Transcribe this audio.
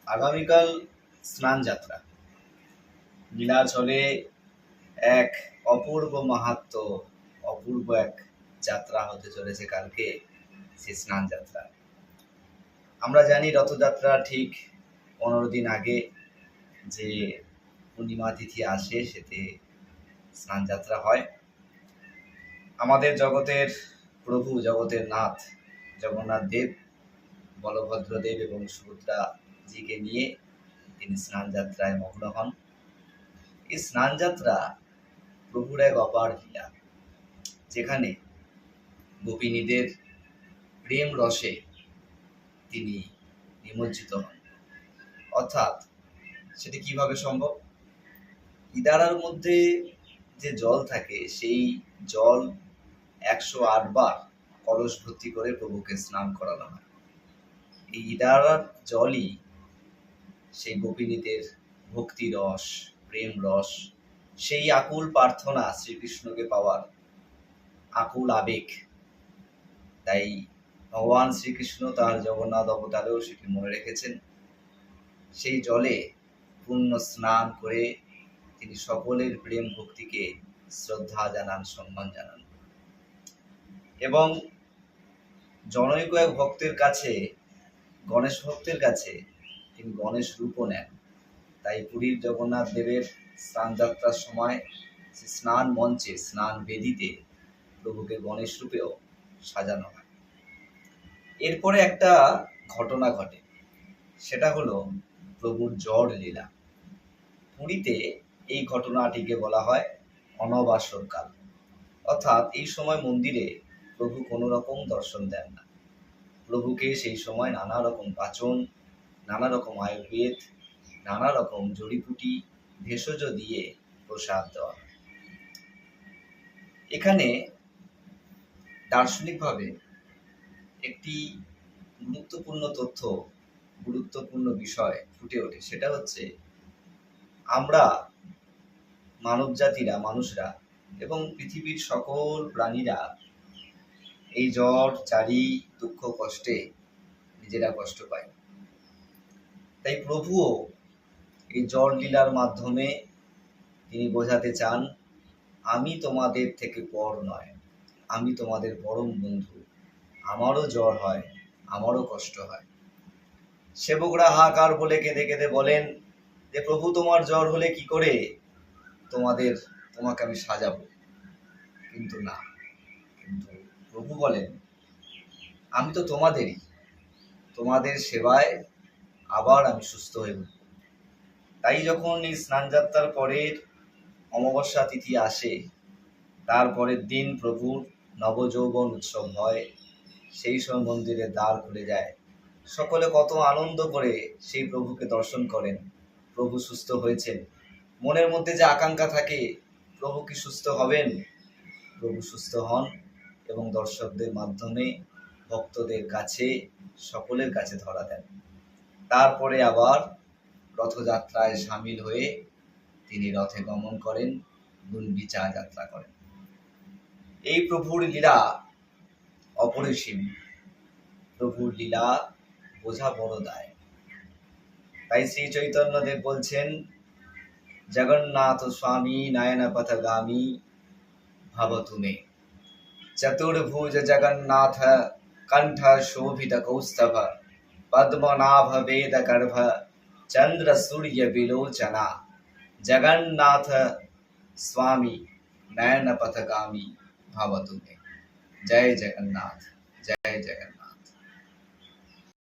আগামীকাল স্নান যাত্রা নীলাচলে এক অপূর্ব মাহাত্ম্য, অপূর্ব এক যাত্রা হতে চলেছে কালকে, সেই স্নান যাত্রা। আমরা জানি রথযাত্রা ঠিক 15 দিন আগে যে পূর্ণিমা তিথি আসে সেতে স্নান যাত্রা হয়। আমাদের জগতের প্রভু, জগতের নাথ জগন্নাথ দেব, বলভদ্র দেব এবং সুভদ্রা জিকে নিয়ে তিনি স্নান যাত্রায় মগ্ন হন। এই স্নান যাত্রা প্রভুর এক অপার লীলা, যেখানে গোপিনীদের প্রেম রসে তিনি নিমজ্জিত হন। অর্থাৎ সেটি কিভাবে সম্ভব? ইদারার মধ্যে যে জল থাকে সেই জল 108 বার কলস ভর্তি করে প্রভুকে স্নান করানো হয়। এই ইদারার জলই সেই গোপিনীদের ভক্তি রস, প্রেম রস, সেই আকুল প্রার্থনা শ্রীকৃষ্ণকে পাওয়ার আকুল আবেগ। তাই ভগবান শ্রীকৃষ্ণ তার জগন্নাথ অবতারেও সেটি মনে রেখেছেন। সেই জলে পূর্ণ স্নান করে তিনি সকলের প্রেম ভক্তিকে শ্রদ্ধা জানান, সম্মান জানান এবং জনৈক এক ভক্তের কাছে, গণেশ ভক্তের কাছে তিনি গণেশ রূপও নেন। তাই পুরীর জগন্নাথ দেবের স্নান যাত্রার সময় স্নান মঞ্চে, স্নান বেদিতে প্রভুকে গণেশ রূপেও সাজানো হয়। এরপরে একটা ঘটনা ঘটে, সেটা হলো প্রভুর জ্বর লীলা। পুরীতে এই ঘটনাটিকে বলা হয় অনবাসর কাল। অর্থাৎ এই সময় মন্দিরে প্রভু কোনো রকম দর্শন দেন না। প্রভুকে সেই সময় নানা রকম পাচন, নানা রকম আয়ুর্বেদ, নানা রকম জড়িপুটি, ভেষজ দিয়ে প্রসাদ দেওয়া হয়। এখানে দার্শনিকভাবে একটি গুরুত্বপূর্ণ তথ্য, গুরুত্বপূর্ণ বিষয় ফুটে ওঠে। সেটা হচ্ছে আমরা মানব জাতিরা, মানুষরা এবং পৃথিবীর সকল প্রাণীরা এই জ্বর, চারি, দুঃখ, কষ্টে নিজেরা কষ্ট পায়। তাই প্রভুও এই জ্বর লীলার মাধ্যমে তিনি বোঝাতে চান, আমি তোমাদের থেকে পর নয়, আমি তোমাদের পরম বন্ধু। আমারও জ্বর হয়, আমারও কষ্ট হয়। সেবকরা হাহাকার বলে কেঁদে কেঁদে বলেন যে প্রভু, তোমার জ্বর হলে কি করে তোমাকে আমি সাজাবো? কিন্তু না, কিন্তু প্রভু বলেন, আমি তো তোমাদের সেবায় আবার আমি সুস্থ হয়ে উঠব। তাই যখন এই স্নান যাত্রার পরের অমাবস্যা তিথি আসে, তারপরের দিন প্রভুর নবযৌবন উৎসব হয়। সেই সময় মন্দিরের দ্বার খুলে যায়, সকলে কত আনন্দ করে সেই প্রভুকে দর্শন করেন। প্রভু সুস্থ হয়েছেন। মনের মধ্যে যে আকাঙ্ক্ষা থাকে প্রভু কি সুস্থ হবেন, প্রভু সুস্থ হন এবং দর্শকদের মাধ্যমে ভক্তদের কাছে, সকলের কাছে ধরা দেন। তারপরে আবার রথযাত্রায় সামিল হয়ে তিনি রথে গমন করেন, গুন্ডিচা যাত্রা করেন। এই প্রভুর লীলা অপরিসীম। প্রভুর লীলা বোঝা বড় দায়। তাই শ্রী চৈতন্যদেব বলছেন, জগন্নাথ স্বামী নয়ন পথগামী ভবতু মে। চতুর্ভুজ জগন্নাথ কণ্ঠ শোভিত কৌস্তভ পদ্মনাভ বেদ গর্ভ চন্দ্র সূর্য বিলোচনা। জগন্নাথ স্বামী নয়ন পথগামী ভবতু মে। জয় জগন্নাথ, জয় জগন্নাথ।